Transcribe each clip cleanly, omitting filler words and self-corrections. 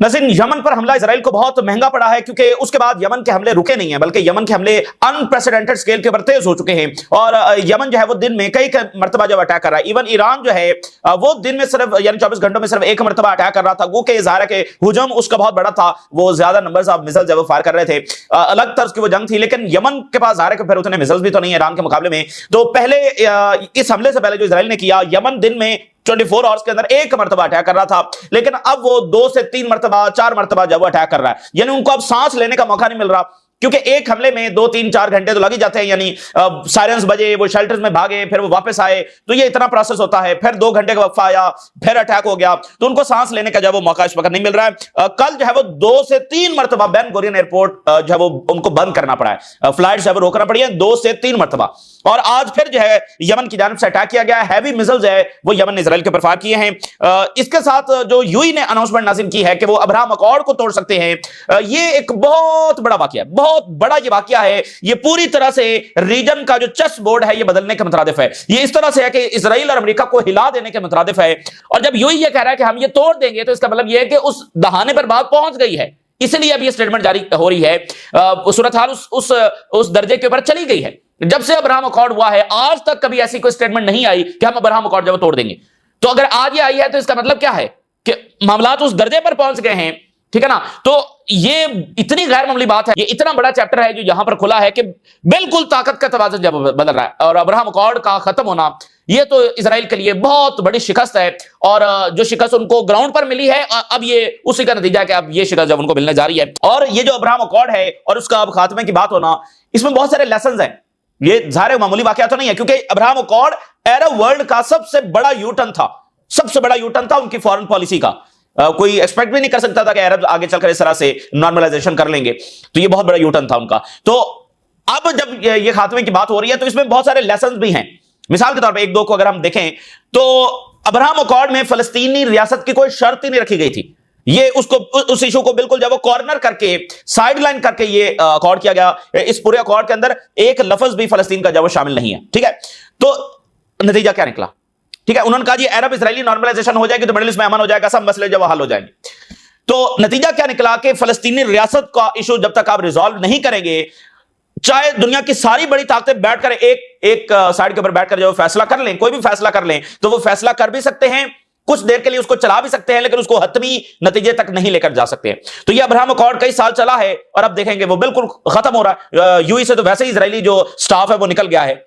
नज़ीर, Yemen पर हमला Israel को बहुत महंगा पड़ा है, क्योंकि उसके बाद यमन के हमले रुके नहीं हैं, बल्कि यमन के हमले अनप्रेसिडेंटेड स्केल के ऊपर तेज हो चुके हैं। और यमन जो है वो दिन में कई मरतबा जब अटैक कर रहा है। इवन ईरान जो है वो दिन में सिर्फ यानी 24 घंटों में सिर्फ एक मरतबा अटैक कर रहा था। वो के ज़ाहिर है कि हुजूम उसका बहुत बड़ा था, वो ज्यादा नंबर्स ऑफ मिसाइल जब फायर कर रहे थे, अलग तर्ज की वो जंग थी। लेकिन यमन के पास ज़ाहिर है कि फिर उतने मिसाइल भी तो नहीं है ईरान के मुकाबले में। तो पहले इस हमले से पहले जो इजराइल ने किया, यमन दिन में 24 आवर्स के अंदर एक मरतबा अटैक कर रहा था, लेकिन अब वो 2 से 3 मरतबा 4 मरतबा जब वो अटैक कर रहा है, यानी उनको अब सांस लेने का मौका नहीं मिल रहा, क्योंकि एक हमले में 2, 3, 4 घंटे तो लग ही जाते हैं। यानी सायरन्स बजे, वो शेल्टर्स में भागे, फिर वो वापस आए, तो ये इतना प्रोसेस होता है। फिर 2 घंटे का वक्फा आया, फिर अटैक हो गया, तो उनको सांस लेने का जो वो मौका इस वक्त नहीं मिल रहा है। कल जो है वो 2 से 3 मरतबा बेन गुरियन एयरपोर्ट जो है वो उनको बंद करना पड़ा है, फ्लाइट जो है वो रोकना पड़ी है 2 से 3 मरतबा। और आज फिर जो है यमन की जानिब से अटैक किया गया, हैवी मिसाइल्स है वो यमन ने इजराइल के ऊपर फायर किए हैं। इसके साथ जो यूएई ने अनाउंसमेंट नाज़िम की है कि वो अब्राहम अकॉर्ड को तोड़ सकते हैं, ये एक बहुत बड़ा वाकया है, बहुत बड़ा ये वाकया है। ये पूरी तरह से रीजन का जो चेस बोर्ड है ये बदलने के मुतरादिफ है। ये इस तरह से है कि इजराइल और अमेरिका को हिला देने के मुतरादिफ है। और जब यूएई ये कह रहा है कि हम ये तोड़ देंगे, तो इसका मतलब ये है कि उस दहाने पर बात पहुंच गई है, इसलिए अब ये स्टेटमेंट जारी हो रही है। सूरत हाल उस दर्जे के ऊपर चली गई है। जब से अब्राहम अकॉर्ड हुआ है आज तक कभी ऐसी कोई स्टेटमेंट नहीं आई कि हम अब्राहम अकॉर्ड जब तोड़ देंगे। तो अगर आज ये आई है तो इसका मतलब क्या है कि मामला उस दर्जे पर पहुंच गए हैं, ठीक है ना। तो ये इतनी गैर मामूली बात है, ये इतना बड़ा चैप्टर है जो यहां पर खुला है कि बिल्कुल ताकत का तवाज़ुन जब बदल रहा है। और अब्राहम अकॉर्ड का खत्म होना ये तो इजराइल के लिए बहुत बड़ी शिकस्त है। और जो शिकस्त उनको ग्राउंड पर मिली है, अब ये उसी का नतीजा है कि अब ये शिकस्त जब उनको मिलने जा रही है। और ये जो अब्राहम अकॉर्ड है और उसका अब खात्मे की बात होना, इसमें बहुत सारे लेसन हैं। ये ज़ाहिर मामूली वाकया तो नहीं है, क्योंकि अब्राहम अकॉर्ड अरब वर्ल्ड का सबसे बड़ा यूटर्न था, सबसे बड़ा यूटर्न था उनकी फॉरेन पॉलिसी का। कोई एक्सपेक्ट भी नहीं कर सकता था कि अरब आगे चलकर इस तरह से नॉर्मलाइजेशन कर लेंगे, तो ये बहुत बड़ा यूटर्न था उनका। तो अब जब ये खात्मे की बात हो रही है तो इसमें बहुत सारे लेसन भी हैं। मिसाल के तौर पर 1-2 को अगर हम देखें तो अब्राहम अकॉर्ड में फलस्तीनी रियासत की कोई शर्त ही नहीं रखी गई थी। ये उस इशू को बिल्कुल जब वो कॉर्नर करके, साइडलाइन करके ये अकॉर्ड किया गया। इस पूरे अकॉर्ड के अंदर एक लफ्ज भी फलस्तीन का जब वो शामिल नहीं है, ठीक है। तो नतीजा क्या निकला, ठीक है। उन्होंने कहा जी अरब इजरायली नॉर्मलाइजेशन हो जाएगी तो मिडिल ईस्ट में अमन हो जाएगा, सब मसले जब हल हो जाएंगे। तो नतीजा क्या निकला कि फलस्तीनी रियासत का इशू जब तक आप रिजॉल्व नहीं करेंगे, चाहे दुनिया की सारी बड़ी ताकतें बैठकर एक साइड के ऊपर बैठकर जो फैसला कर लें, कोई भी फैसला कर लें, तो वो फैसला कर भी सकते हैं, कुछ देर के लिए उसको चला भी सकते हैं, लेकिन उसको हतमी नतीजे तक नहीं लेकर जा सकते हैं। तो ये अब्राहम अकॉर्ड कई साल चला है और अब देखेंगे वो बिल्कुल खत्म हो रहा है। यूएई से तो वैसे ही इजरायली जो स्टाफ है वो निकल गया है,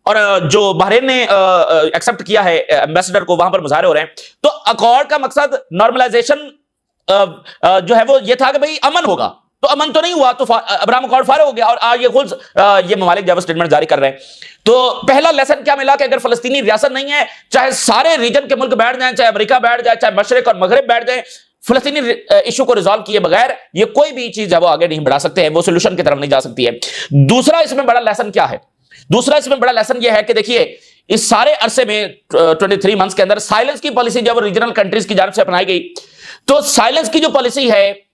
और जो बहरीन ने एक्सेप्ट किया है एम्बेसडर को, वहां पर मुजाहरे हो रहे हैं। तो अकॉर्ड का मकसद नॉर्मलाइजेशन जो है वो ये था कि भाई अमन होगा, तो अमन तो नहीं हुआ, तो अब्राहम अकॉर्ड फायर हो गया। और आज ये ममालिक जब स्टेटमेंट जारी कर रहे हैं, तो पहला लेसन क्या मिला कि अगर फलस्तीनी रियासत नहीं है, चाहे सारे रीजन के मुल्क बैठ जाएं, चाहे अमेरिका बैठ जाए, चाहे मशरिक और मगरिब बैठ जाए, फलस्तीनी इशू को रिजॉल्व किए बगैर ये कोई भी चीज है वो आगे नहीं बढ़ा सकते हैं, वो सोल्यूशन की तरफ नहीं जा सकती है। दूसरा इसमें बड़ा लेसन क्या है, दूसरा इसमें बड़ा लेसन यह है कि देखिए इस सारे अरसे में 23 मंथ्स के अंदर साइलेंस की पॉलिसी जब रीजनल कंट्रीज की जानिब से अपनाई गई, तो साइलेंस की जो पॉलिसी है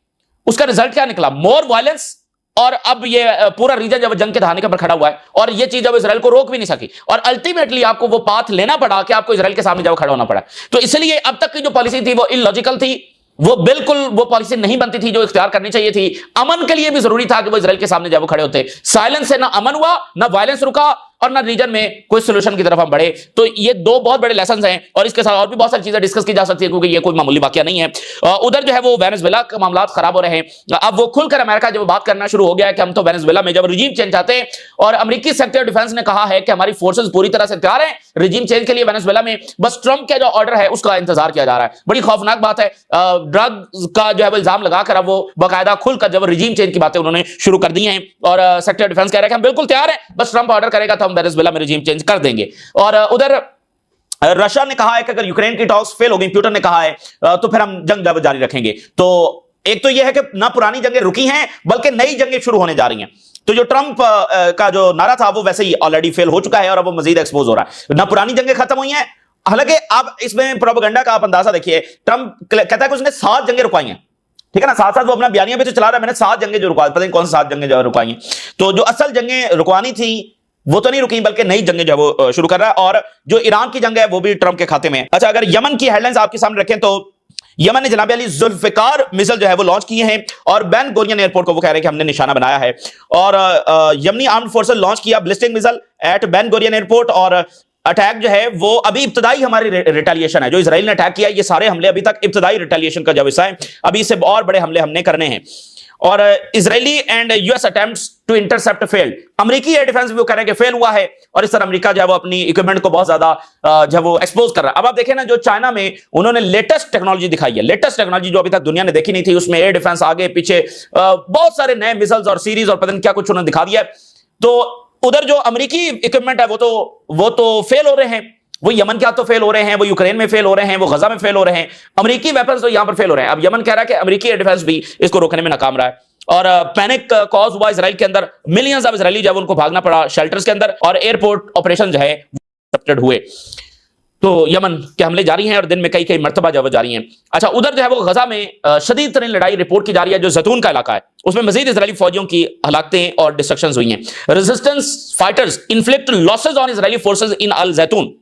उसका रिजल्ट क्या निकला, मोर वायलेंस। और अब ये पूरा रीजन जब जंग के दहाने के ऊपर खड़ा हुआ है, और ये चीज अब इजराइल को रोक भी नहीं सकी, और अल्टीमेटली आपको वो पाथ लेना पड़ा कि आपको इजराइल के सामने जब खड़ा होना पड़ा। तो इसलिए अब तक की जो पॉलिसी थी वो इलॉजिकल थी, वो बिल्कुल वो पॉलिसी नहीं बनती थी जो इख्तियार करनी चाहिए थी। अमन के लिए भी जरूरी था कि वो इजराइल के सामने जब वो खड़े होते। साइलेंस से ना अमन हुआ, ना वायलेंस रुका, और ना रीजन में कोई सोल्यूशन की तरफ हम बढ़े। तो ये 2 बहुत बड़े लेसन हैं, और इसके साथ और भी बहुत सारी चीजें डिस्कस की जा सकती है, क्योंकि ये कोई मामूली वाकया नहीं है। उधर जो है वो वेनेजुएला के मामला खराब हो रहे हैं। अब वो खुलकर अमेरिका जब बात करना शुरू हो गया है कि हम तो वेनेजुएला में जब रिजीम चेंज चाहते हैं, और अमेरिकी सेक्रेटरी ऑफ डिफेंस ने कहा है कि हमारी फोर्सेस पूरी तरह से तैयार हैं रिजीम चेंज के लिए वेनेजुएला में, बस ट्रंप का जो ऑर्डर है उसका इंतजार किया जा रहा है। बड़ी खौफनाक बात है। ड्रग का जो है वो इल्जाम लगाकर अब वो बाकायदा खुलकर जब रिजीम चेंज की बातें उन्होंने शुरू कर दी हैं, और सेक्रेटरी ऑफ डिफेंस कह रहे हैं कि हम बिल्कुल तैयार हैं, बस ट्रंप ऑर्डर करेगा तो हम वेनेजुएला में रिजीम चेंज कर देंगे। और उधर रशिया ने कहा है कि अगर यूक्रेन की टॉक्स फेल हो गई, पुतिन ने कहा है, तो फिर हम जंग जारी रखेंगे। तो एक तो यह है कि ना पुरानी जंगें रुकी हैं, बल्कि नई जंगें शुरू होने जा रही हैं। तो जो ट्रंप का जो नारा था वो वैसे ही ऑलरेडी फेल हो चुका है, और अब वो मजीद एक्सपोज हो रहा है। ना पुरानी जंगें खत्म हुई हैं, हालांकि आप इसमें प्रोपेगेंडा का आप अंदाजा देखिए। ट्रंप कहता है कि उसने 7 जंगें रुकवाई हैं, ठीक है ना, साथ साथ वो अपना बयानिया भी तो चला रहा है, मैंने 7 जंगें जो रुकवा, पता नहीं कौन सी 7 जंगें जो रुकवाई हैं। तो जो असल जंगें रुकवानी थी वो तो नहीं रुकी, बल्कि नई जंगें जो है वो शुरू कर रहा है। और जो ईरान की जंग है वो भी ट्रंप के खाते में है। अच्छा, अगर यमन की हेडलाइंस आपके सामने रखें तो यमन ने जनाब अली जुल्फिकार मिसाइल जो है वो लॉन्च किए हैं और बेन गोरियन एयरपोर्ट को वो कह रहे हैं कि हमने निशाना बनाया है। और यमनी आर्म्ड फोर्सेस लॉन्च किया ballistic missile at Ben Gurion airport. और अटैक जो है वो अभी इब्तदाई हमारी रिटेलिएशन है, जो इजराइल ने अटैक किया, ये सारे हमले अभी तक इब्तदाई रिटेलिएशन का जो हिस्सा है, अभी इससे और बड़े हमले हमने करने हैं। और Israeli and US attempts to intercept failed, अमेरिकी एयर डिफेंस भी वो कह रहे हैं कि फेल हुआ है और इस तरह अमेरिका जो है वो अपनी इक्विपमेंट को बहुत ज्यादा जो वो एक्सपोज कर रहा है। अब आप देखें ना, जो चाइना में उन्होंने लेटेस्ट टेक्नोलॉजी दिखाई है, लेटेस्ट टेक्नोलॉजी जो अभी तक दुनिया ने देखी नहीं थी, उसमें एयर डिफेंस आगे पीछे बहुत सारे नए मिसाइल्स और सीरीज और पता नहीं क्या कुछ उन्होंने दिखा दिया है। तो उधर जो अमेरिकी इक्विपमेंट है वो तो फेल हो रहे हैं, वो यमन के हाथ तो फेल हो रहे हैं, वो यूक्रेन में फेल हो रहे हैं, वो गजा में फेल हो रहे हैं, अमेरिकी वेपन्स तो यहां पर फेल हो रहे हैं। अब यमन कह रहा है कि अमेरिकी एयर डिफेंस भी इसको रोकने में नाकाम रहा है और पैनिक कॉज हुआ इसराइल के अंदर, मिलियंस ऑफ इजरायली जब उनको भागना पड़ा शेल्टर्स के अंदर और एयरपोर्ट ऑपरेशन जो है इंटरप्टेड हुए। तो यमन के हमले जारी हैं और दिन में कई कई मरतबा जो जारी हैं। अच्छा, उधर जो है वो गजा में शदीद तरीन लड़ाई रिपोर्ट की जा रही है, जो जैतून का इलाका है उसमें मजीद इजरायली फौजियों की हलाकतें और डिस्ट्रक्शंस हुई हैं। Resistance fighters inflict losses on Israeli forces in Al Zeitoun,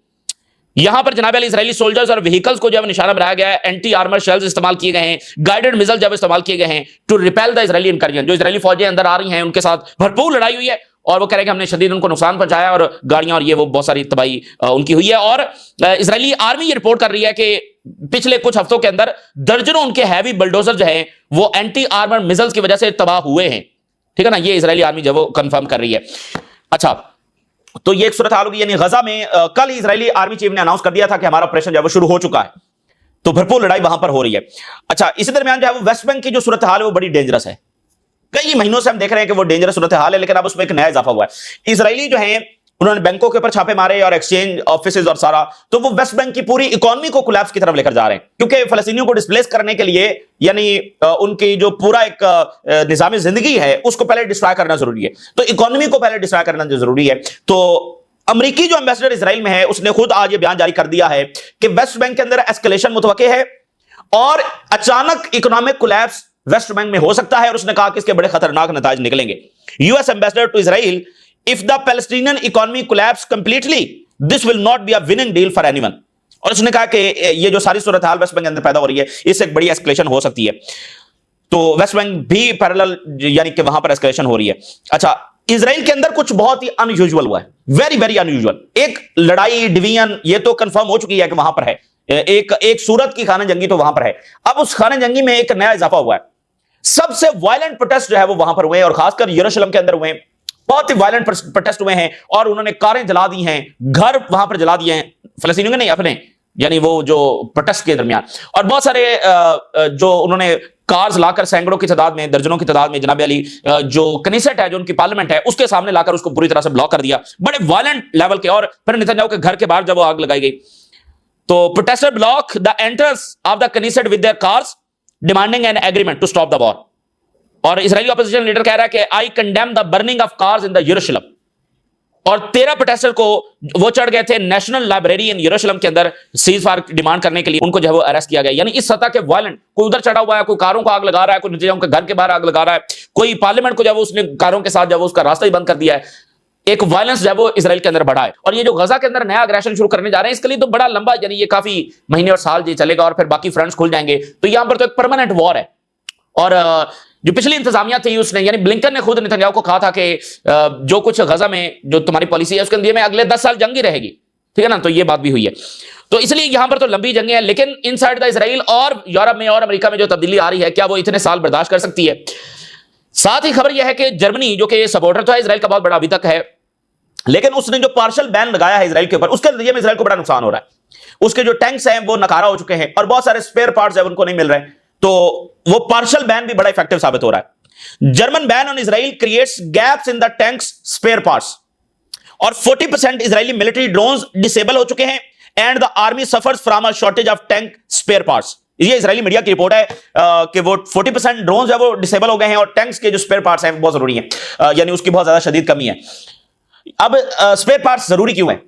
यहां पर जनाब अली इजरायली सोल्जर्स और व्हीकल्स को जब निशाना बनाया गया है, एंटी आर्मर शेल्स इस्तेमाल किए गए हैं, गाइडेड मिसाइल जब इस्तेमाल किए गए हैं to repel the Israeli incursion, जो इजरायली फौजें अंदर आ रही हैं उनके साथ भरपूर लड़ाई हुई है और वो कह रहे हैं कि हमने शदीद उनको नुकसान पहुंचाया और गाड़ियां और ये वो बहुत सारी तबाही उनकी हुई है। और इजरायली आर्मी ये रिपोर्ट कर रही है कि पिछले कुछ हफ्तों के अंदर दर्जनों उनके हैवी बुलडोजर जो है वो एंटी आर्मर मिसाइल्स की वजह से तबाह हुए हैं। ठीक है ना, ये इजरायली आर्मी जो वो कंफर्म कर रही है। अच्छा, तो ये एक सूरत हाल होगी, यानी गजा में कल इजरायली आर्मी चीफ ने अनाउंस कर दिया था कि हमारा ऑपरेशन जो है वो शुरू हो चुका है, तो भरपूर लड़ाई वहां पर हो रही है। अच्छा, इसी दरमियान जो है वो वेस्ट बैंक की जो सूरत हाल है वो बड़ी डेंजरस है, कई महीनों से हम देख रहे हैं कि वो डेंजरस सूरत हाल है, लेकिन अब उसमें एक नया इजाफा हुआ है। इजरायली जो है उन्होंने बैंकों के ऊपर छापे मारे और एक्सचेंज ऑफिसेज और सारा, तो वो वेस्ट बैंक की पूरी इकोनॉमी को कोलैप्स की तरफ लेकर जा रहे हैं, क्योंकि फलस्तीनियों को डिस्प्लेस करने के लिए, यानी उनकी जो पूरा एक निजाम जिंदगी है उसको पहले डिस्ट्रॉय करना जरूरी है, तो इकोनॉमी को पहले डिस्ट्रॉय करना जरूरी है। तो अमेरिकी जो एम्बेसडर इजराइल में है उसने खुद आज ये बयान जारी कर दिया है कि वेस्ट बैंक के अंदर एस्केलेशन मुतवक्के है और अचानक इकोनॉमिक कोलैप्स वेस्ट बैंक में हो सकता है, और उसने कहा कि इसके बड़े खतरनाक नतीजे निकलेंगे। US ambassador to Israel, if the Palestinian economy collapse completely this will not be a winning deal for anyone, और उसने कहा कि ये जो सारी सूरत हाल वेस्ट बैंक के अंदर पैदा हो रही है इससे एक बड़ी एस्केलेशन हो सकती है। तो वेस्ट बैंक भी पैरेलल, यानी कि वहां पर एस्केलेशन हो रही है। अच्छा, इजराइल के अंदर कुछ बहुत ही अनयूजुअल हुआ है, वेरी वेरी अनयूजुअल। एक लड़ाई डिवीजन ये तो कंफर्म हो चुकी है कि वहां पर है, एक सूरत की खाना जंगी तो वहां पर है। अब उस खाना जंगी में एक नया इजाफा हुआ है, सबसे वायलेंट प्रोटेस्ट जो है वो वहां पर हुए हैं और खासकर यरूशलेम के अंदर हुए हैं, बहुत ही वायलेंट प्रोटेस्ट हुए हैं और उन्होंने कारें जला दी हैं, घर वहां पर जला दिए हैं, फलस्तीनियों के नहीं अपने, यानी वो जो प्रोटेस्ट के दरमियान। और बहुत सारे जो उन्होंने कार्स लाकर सैकड़ों की तादाद में, दर्जनों की तादाद में जनाब अली जो कनीसेट है, जो उनकी पार्लियामेंट है, उसके सामने लाकर उसको पूरी तरह से ब्लॉक कर दिया, बड़े वायलेंट लेवल के। और फिर नेतन्याहू के घर के बाहर जब वो आग लगाई गई, तो protester block the entrance of the Knesset with their cars demanding an agreement to stop the war. और इजरायली ऑपोजिशन लीडर कह रहा है कि I condemn the burning of cars in the Jerusalem. और 13 प्रोटेस्टर को वो चढ़ गए थे नेशनल लाइब्रेरी इन यरूशलेम के अंदर सीज फायर डिमांड करने के लिए, उनको जो है वो अरेस्ट किया गया। यानी इस सतह के वायलेंट, कोई उधर चढ़ा हुआ है, कोई कारों को आग लगा रहा है, कोई नेतन्याहू के घर के बाहर आग लगा रहा है, कोई पार्लियामेंट को जब उसने कारों के साथ जब उसका रास्ता ही बंद कर दिया है। एक वायलेंस जब वो इजराइल के अंदर बढ़ा है। और ये जो गजा के अंदर नया अग्रेशन शुरू करने जा रहे हैं, इसके लिए तो बड़ा लंबा, यानी ये काफी महीने और साल ये चलेगा और फिर बाकी फ्रंट्स खुल जाएंगे। तो यहां पर तो एक परमानेंट वॉर है। और जो पिछली इंतजामिया थी उसने, यानी ब्लिंकन ने खुद नेतन्याहू को कहा था कि जो कुछ गजा में जो तुम्हारी पॉलिसी है उसके अंदर में अगले 10 साल जंग ही रहेगी, ठीक है ना। तो ये बात भी हुई है। तो इसलिए यहां पर तो लंबी जंगें हैं, लेकिन इनसाइड द इजराइल और यूरोप में और अमेरिका में जो तब्दीली आ रही है, क्या वो इतने साल बर्दाश्त कर सकती है। साथ ही खबर यह है कि जर्मनी, जो कि सपोर्टर तो है इजराइल का बहुत बड़ा अभी तक है, लेकिन उसने जो पार्शियल बैन लगाया है इजराइल के ऊपर, उसके नतीजे में इजराइल को बड़ा नुकसान हो रहा है। उसके जो टैंक्स हैं वो नकारा हो चुके हैं और बहुत सारे स्पेयर पार्ट्स हैं उनको नहीं मिल रहे, तो वो पार्शियल बैन भी बड़ा इफेक्टिव साबित हो रहा है। German ban on Israel creates gaps in the tanks spare parts, और 40% इजरायली मिलिट्री ड्रोन्स डिसेबल हो चुके हैं and the army suffers from a shortage of tank spare parts. ये इजरायली मीडिया की रिपोर्ट है कि वो 40% ड्रोन्स है वो डिसेबल हो गए हैं और टैंक्स के जो स्पेयर पार्ट्स हैं वो बहुत जरूरी हैं, यानी उसकी बहुत ज्यादा शदीद कमी है। अब स्पेयर पार्ट्स जरूरी क्यों है?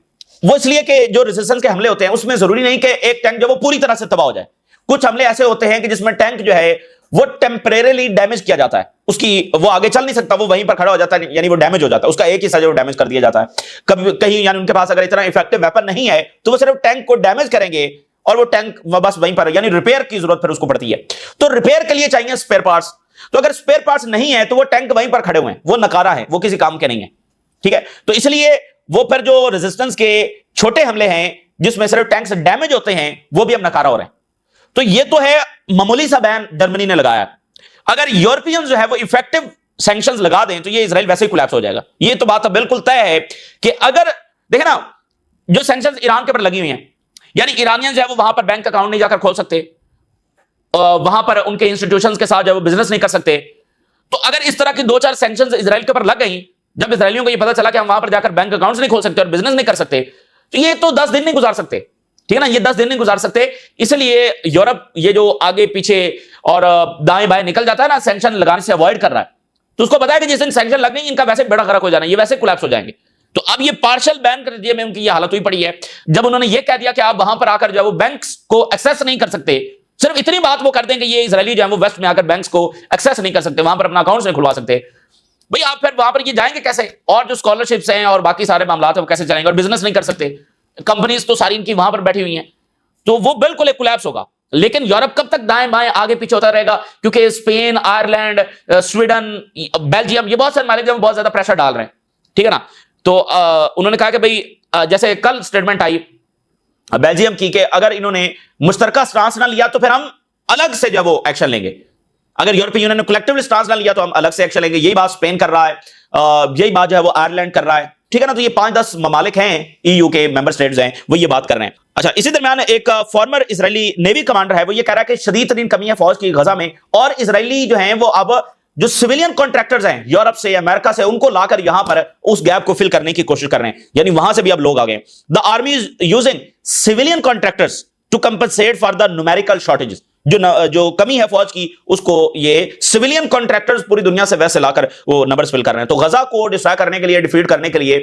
वो इसलिए कि जो रेजिस्टेंस के हमले होते हैं उसमें जरूरी नहीं कि एक टैंक जो वो पूरी तरह से तबाह हो जाए। कुछ हमले ऐसे होते हैं कि जिसमें टैंक जो है वो टेम्परेरीली डैमेज किया जाता है, उसकी वो आगे चल नहीं सकता, वो वहीं पर खड़ा हो जाता है, यानी वो डैमेज हो जाता है, उसका एक हिस्सा जो डैमेज कर दिया जाता है। कभी कहीं यानी उनके पास अगर इतना इफेक्टिव वेपन नहीं है तो वो सिर्फ टैंक को डैमेज करेंगे और वो टैंक बस वहीं पर, यानी रिपेयर की जरूरत फिर उसको पड़ती है। तो रिपेयर के लिए चाहिए स्पेयर पार्ट्स। तो अगर स्पेयर पार्ट्स नहीं है तो वो टैंक वहीं पर खड़े हुए हैं, वो नकारा है, वो किसी काम के नहीं है। ठीक है, तो इसलिए वो फिर जो रेजिस्टेंस के छोटे हमले हैं जिसमें सिर्फ टैंक्स डैमेज होते हैं, वो भी अब नकारा हो रहे हैं। तो ये तो है मामूली सा बैन जर्मनी ने लगाया। अगर यूरोपियंस जो है वो इफेक्टिव सैंक्शंस लगा दें तो ये इजराइल वैसे ही कोलैप्स हो जाएगा। ये तो बात अब बिल्कुल तय है कि अगर देखे ना, जो सैंक्शंस ईरान के ऊपर लगी हुई हैं, यानी ईरानियंस जो है वो वहां पर बैंक अकाउंट नहीं जाकर खोल सकते, वहां पर उनके इंस्टीट्यूशंस के साथ जो है वो बिजनेस नहीं कर सकते। तो अगर इस तरह की 2-4 सैंक्शंस इजराइल के ऊपर लग गई, जब इजरायलियों को ये पता चला कि हम वहां पर जाकर बैंक अकाउंट्स नहीं खोल सकते और बिजनेस नहीं कर सकते, तो ये तो 10 दिन नहीं गुजार सकते। ठीक है ना, ये 10 दिन नहीं गुजार सकते। इसलिए यूरोप ये जो आगे पीछे और दाएं बाएं निकल जाता है ना, सैंक्शन लगाने से अवॉइड कर रहा है, तो उसको पता है कि जिस दिन सैंक्शन लग गई इनका वैसे बेड़ा गर्क हो जाना, ये वैसे कोलैप्स हो जाएंगे। तो अब ये पार्शियल बैन कर दिए में उनकी ये हालत हुई पड़ी है। जब उन्होंने ये कह दिया कि आप वहां पर आकर जो है वो बैंक्स को एक्सेस नहीं कर सकते, सिर्फ इतनी बात वो कर दें कि ये इजरायली जो है वो वेस्ट में आकर बैंक्स को एक्सेस नहीं कर सकते, वहां पर अपना अकाउंट्स नहीं खुलवा सकते, भाई आप फिर वहां पर ये जाएंगे कैसे? और जो स्कॉलरशिप्स हैं और बाकी सारे मामला है वो कैसे चलेंगे? और बिजनेस नहीं कर सकते, कंपनीज तो सारी इनकी वहां पर बैठी हुई हैं, तो वो बिल्कुल एक कोलैप्स होगा। लेकिन यूरोप कब तक दाएं बाएं आगे पीछे होता रहेगा? क्योंकि स्पेन, आयरलैंड, स्वीडन, बेल्जियम, ये बहुत सारे मालिक जो बहुत ज्यादा प्रेशर डाल रहे हैं। ठीक है ना, तो उन्होंने कहा कि भाई जैसे कल स्टेटमेंट आई बेल्जियम की कि अगर इन्होंने मुश्तरका स्टांस ना लिया तो फिर हम अलग से जब वो एक्शन लेंगे। अगर यूरोपियन यूनियन ने कलेक्टिव स्टांस ना लिया तो हम अलग से एक्शन लेंगे। यही बात स्पेन कर रहा है, यही बात जो है वो आयरलैंड कर रहा है। ठीक है ना, तो ये 5-10 ममालिक हैं, ईयू के मेंबर स्टेट्स हैं, वो ये बात कर रहे हैं। अच्छा, इसी दरमियान एक फॉर्मर इजरायली नेवी कमांडर है, वो ये कह रहा है कि शदीद तरीन कमी है फौज की गजा में, और इजरायली जो है वो अब जो सिविलियन कॉन्ट्रैक्टर्स हैं यूरोप से या अमेरिका से, उनको लाकर यहां पर उस गैप को फिल करने की कोशिश कर रहे हैं, यानी वहां से भी अब लोग आ गए। The army is using civilian contractors to compensate for the numerical shortages. जो कमी है फौज की, उसको ये सिविलियन कॉन्ट्रैक्टर्स पूरी दुनिया से वैसे लाकर वो नंबर्स फिल कर रहे हैं। तो गजा को डिस्ट्रॉय करने के लिए, डिफीट करने के लिए,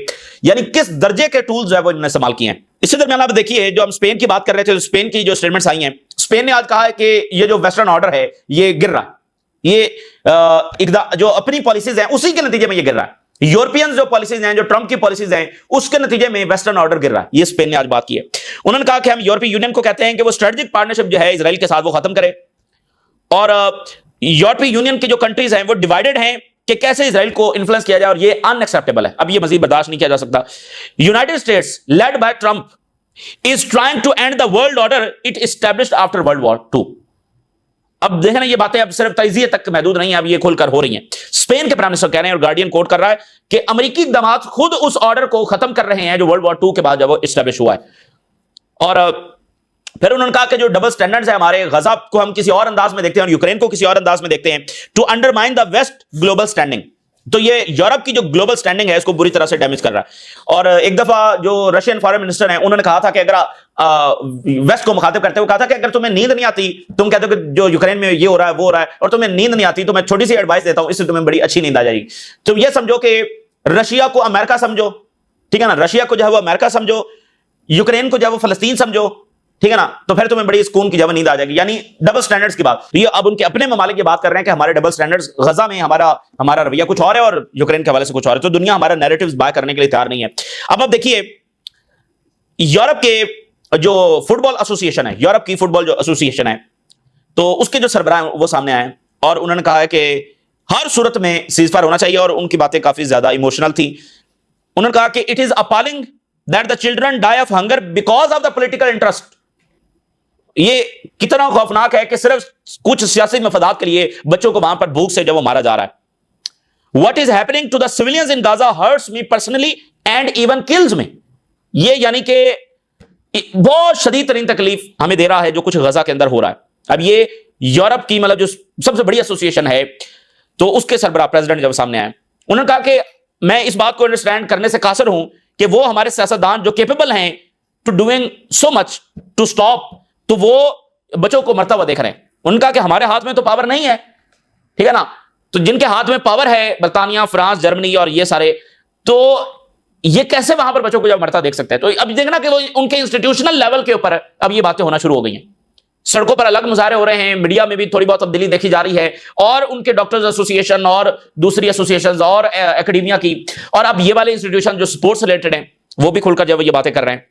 यानी किस दर्जे के टूल्स जो है वो इन्होंने इस्तेमाल किए हैं। इसी दरमियान आप देखिए, जो हम स्पेन की बात कर रहे थे, तो स्पेन की जो स्टेटमेंट्स आई हैं, स्पेन ने आज कहा है कि ये जो वेस्टर्न ऑर्डर है ये गिर रहा है, ये जो अपनी पॉलिसीज हैं उसी के नतीजे में ये गिर रहा है। यूरोपियंस जो पॉलिसीज हैं, जो ट्रंप की पॉलिसीज हैं, उसके नतीजे में वेस्टर्न ऑर्डर गिर रहा है। ये स्पेन ने आज बात की है। उन्होंने कहा कि हम यूरोपीय यूनियन को कहते हैं कि वो स्ट्रेटेजिक पार्टनरशिप जो है इजराइल के साथ वो खत्म करे, और यूरोपीय यूनियन की जो कंट्रीज हैं वो डिवाइडेड हैं कि कैसे इजराइल को इन्फ्लुएंस किया जाए, और ये अनएक्सेप्टेबल है। अब ये मजीद बर्दाश्त नहीं किया जा सकता। United States led by Trump is trying to end the world order it established after World War 2। अब देखें ना, ये बातें अब सिर्फ तजिए तक महदूद नहीं है, अब ये खुलकर हो रही हैं। स्पेन के प्राइम मिनिस्टर कह रहे हैं, और गार्डियन कोट कर रहा है कि अमेरिकी इक़दामात खुद उस ऑर्डर को खत्म कर रहे हैं जो वर्ल्ड वॉर 2 के बाद जब वो एस्टैब्लिश हुआ है। और फिर उन्होंने कहा कि जो डबल स्टैंडर्ड्स है हमारे, गजा को हम किसी और अंदाज में देखते हैं और यूक्रेन को किसी और अंदाज में देखते हैं, to undermine the West global standing. तो ये यूरोप की जो ग्लोबल स्टैंडिंग है इसको बुरी तरह से डैमेज कर रहा है। और एक दफा जो रशियन फॉरेन मिनिस्टर हैं, उन्होंने कहा था कि अगर वेस्ट को मुखातिब करते हुए कहा था कि अगर तुम्हें नींद नहीं आती, तुम कहते हो कि जो यूक्रेन में ये हो रहा है वो हो रहा है, और तुम्हें नींद नहीं आती, तो मैं छोटी सी एडवाइस देता हूं, इससे तुम्हें बड़ी अच्छी नींद आ जाएगी। तो ये समझो कि रशिया को अमेरिका समझो, ठीक है ना, रशिया को जो है वो अमेरिका समझो, यूक्रेन को जो है वो फलस्तीन समझो, ठीक है ना, तो फिर तुम्हें बड़ी सुकून की जब नींद आ जाएगी। यानी डबल स्टैंडर्ड्स की बात। तो ये अब उनके अपने ममालिक ये बात कर रहे हैं कि हमारे डबल स्टैंडर्ड्स, गजा में हमारा रवैया कुछ और है और यूक्रेन के हवाले से कुछ और है। तो दुनिया हमारा नैरेटिव्स बाय करने के लिए तैयार नहीं है। अब आप देखिए, यूरोप के जो फुटबॉल एसोसिएशन है, यूरोप की फुटबॉल जो एसोसिएशन है, तो उसके जो सरबराह वो सामने आए और उन्होंने कहा है कि हर सूरत में सीजफायर होना चाहिए, और उनकी बातें काफी ज्यादा इमोशनल थी। उन्होंने कहा कि it is appalling that the children die of hunger because of the political interest. ये कितना खौफनाक है कि सिर्फ कुछ सियासी मफादात के लिए बच्चों को वहां पर भूख से जब वो मारा जा रहा है। What is happening to the civilians in Gaza hurts me personally and even kills me. ये यानी कि बहुत शदीद तरीन तकलीफ हमें दे रहा है जो कुछ गजा के अंदर हो रहा है। अब ये यूरोप की मतलब जो सबसे बड़ी एसोसिएशन है, तो उसके सरबराह प्रेसिडेंट जब सामने आए, उन्होंने कहा कि मैं इस बात को अंडरस्टैंड करने से कासिर हूं कि वो हमारे सियासतदान जो कैपेबल हैं to doing so much to stop, तो वो बच्चों को मरता हुआ देख रहे हैं। उनका कि हमारे हाथ में तो पावर नहीं है, ठीक है ना, तो जिनके हाथ में पावर है, बर्तानिया, फ्रांस, जर्मनी और ये सारे, तो ये कैसे वहां पर बच्चों को जब मरता देख सकते हैं। तो अब देखना कि वो उनके इंस्टीट्यूशनल लेवल के ऊपर अब ये बातें होना शुरू हो गई हैं। सड़कों पर अलग मुजाहरे हो रहे हैं, मीडिया में भी थोड़ी बहुत तब्दीली देखी जा रही है, और उनके डॉक्टर्स एसोसिएशन और दूसरी एसोसिएशंस और एकेडमिया की, और अब ये वाले इंस्टीट्यूशन जो स्पोर्ट्स रिलेटेड हैं वो भी खुलकर जब ये बातें कर रहे हैं।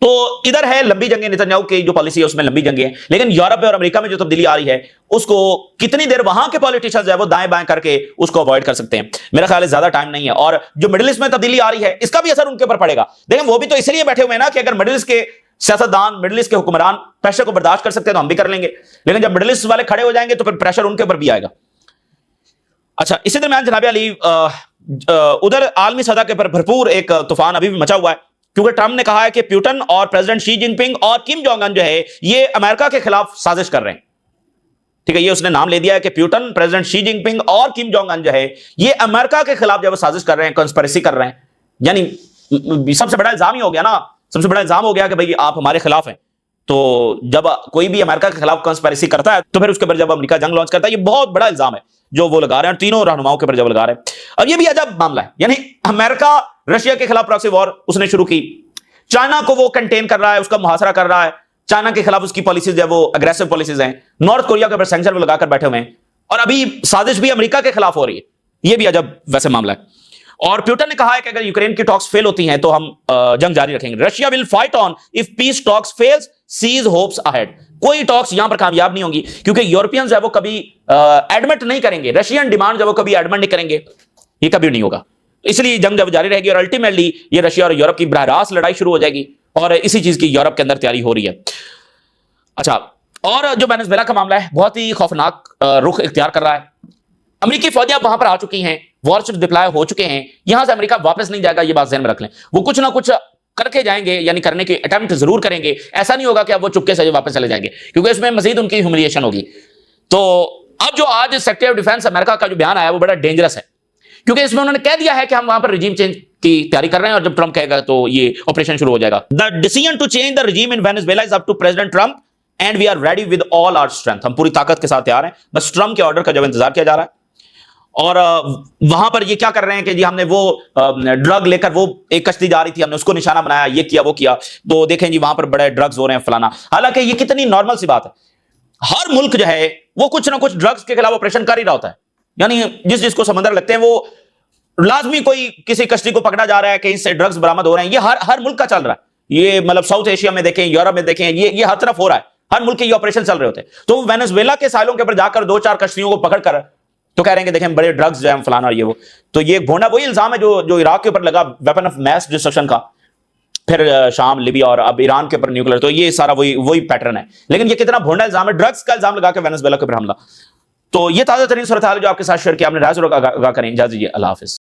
तो इधर है लंबी जंगें, नेतन्याहू की जो पॉलिसी है उसमें लंबी जंगें हैं, लेकिन यूरोप और अमेरिका में जो तब्दीली आ रही है उसको कितनी देर वहां के पॉलिटिशियंस है वो दाएं बाएं करके उसको अवॉइड कर सकते हैं। मेरा ख्याल है ज्यादा टाइम नहीं है। और जो मिडिल ईस्ट में तब्दीली आ रही है इसका भी असर उनके ऊपर पड़ेगा। देखें वो भी तो इसलिए बैठे हुए हैं ना कि अगर मिडिल ईस्ट के सियासतदान, मिडिल ईस्ट के हुक्मरान प्रेशर को बर्दाश्त कर सकते हैं तो हम भी कर लेंगे, लेकिन जब मिडिल ईस्ट वाले खड़े हो जाएंगे तो फिर प्रेशर उनके ऊपर भी आएगा। अच्छा, इसी दरमियान जनाब अली उधर आलमी सतह के पर भरपूर एक तूफान अभी भी मचा हुआ है, क्योंकि ट्रंप ने कहा है कि पुतिन और प्रेसिडेंट शी जिनपिंग और किम जोंग उन जो है ये अमेरिका के खिलाफ साजिश कर रहे हैं। ठीक है, ये उसने नाम ले दिया है कि पुतिन, प्रेसिडेंट शी जिनपिंग और किम जोंग उन जो है ये अमेरिका के खिलाफ जो है साजिश कर रहे हैं, कंस्पिरेसी कर रहे हैं। यानी सबसे बड़ा इल्जाम ही हो गया ना, सबसे बड़ा इल्जाम हो गया कि भाई आप हमारे खिलाफ हैं। तो जब कोई भी अमेरिका के खिलाफ कंस्पिरेसी करता है तो फिर उसके ऊपर जब अमेरिका जंग लॉन्च करता है, ये बहुत बड़ा इल्जाम है जो वो लगा रहे हैं, तीनों रहनुमाओं के ऊपर जब लगा रहे हैं। अब ये भी अजब मामला है, यानी अमेरिका रशिया के खिलाफ प्रॉक्सी वॉर उसने शुरू की, चाइना को वो कंटेन कर रहा है, उसका मुहासरा कर रहा है, चाइना के खिलाफ उसकी पॉलिसीज है वो अग्रेसिव पॉलिसीज हैं, नॉर्थ कोरिया के ऊपर सैंक्शन लगाकर बैठे हुए हैं, और अभी साजिश भी अमेरिका के खिलाफ हो रही है। ये भी अजब वैसे मामला है। और पुतिन ने कहा है कि अगर यूक्रेन की टॉक्स फेल होती हैं तो हम जंग जारी रखेंगे। Russia will fight on if peace talks fails, sees hopes ahead. कोई टॉक्स यहां पर कामयाब नहीं होंगी क्योंकि यूरोपियंस है वो कभी एडमिट नहीं करेंगे, रशियन डिमांड जब वो कभी एडमिट नहीं करेंगे, ये कभी नहीं होगा। इसलिए जंग जब जारी रहेगी और अल्टीमेटली ये रशिया और यूरोप की बराह रास्त लड़ाई शुरू हो जाएगी, और इसी चीज की यूरोप के अंदर तैयारी हो रही है। अच्छा, और जो वेनेजुएला का मामला है बहुत ही खौफनाक रुख इख्तियार कर रहा है। अमेरिकी फौजियां वहां पर आ चुकी हैं, वॉरशिप डिप्लॉय हो चुके हैं, यहां से अमेरिका वापस नहीं जाएगा, ये बात ध्यान में रख लें। वो कुछ ना कुछ करके जाएंगे, यानी करने की अटेम्प्ट जरूर करेंगे। ऐसा नहीं होगा कि अब वो चुपके से वापस चले जाएंगे, क्योंकि इसमें मजीद उनकी ह्यूमिलिएशन होगी। तो अब जो आज सेक्रेटरी ऑफ डिफेंस अमेरिका का जो बयान आया वो बड़ा डेंजरस है, क्योंकि इसमें उन्होंने कह दिया है कि हम वहां पर रिजीम चेंज की तैयारी कर रहे हैं, और जब ट्रंप कहेगा तो ये ऑपरेशन शुरू हो जाएगा। The decision to change the regime in Venezuela is up to President Trump and we are ready with all our strength. हम पूरी ताकत के साथ तैयार हैं, बस ट्रंप के ऑर्डर का जब इंतजार किया जा रहा है। और वहां पर ये क्या कर रहे हैं कि जी हमने वो ड्रग लेकर, वो एक कश्ती जा रही थी, हमने उसको निशाना बनाया, ये किया वो किया, तो देखें जी वहां पर बड़े ड्रग्स हो रहे हैं फलाना। हालांकि ये कितनी नॉर्मल सी बात है, हर मुल्क जो है वो कुछ ना कुछ ड्रग्स के खिलाफ ऑपरेशन कर ही रहा होता है। यानी जिसको समंदर लगते हैं वो लाजमी कोई किसी कश्ती को पकड़ा जा रहा है, कहीं से ड्रग्स बरामद हो रहे हैं, ये हर मुल्क का चल रहा है। ये मतलब साउथ एशिया में देखें, यूरोप में देखें, ये हर तरफ हो रहा है, हर मुल्क के ये ऑपरेशन चल रहे होते हैं। तो वेनेजुएला के सालों के ऊपर जाकर 2-4 कश्तियों को पकड़कर तो कह रहे हैं कि देखें बड़े ड्रग्स जो है फलाना और ये वो। तो ये भोंडा वही इल्जाम है जो इराक के ऊपर लगा, वेपन ऑफ मैस डिस्ट्रक्शन का, फिर शाम, लिबिया और अब ईरान के ऊपर न्यूक्लियर। तो ये सारा वही पैटर्न है, लेकिन ये कितना भोंडा इल्जाम है, ड्रग्स का इल्जाम लगा के वेनेजुएला के ऊपर हमला। तो ये ताजा तरीन सूरत हाल जो आपके साथ शेयर किया, आपने राज करें। इजाजत दीजिए, अल्लाह हाफिज।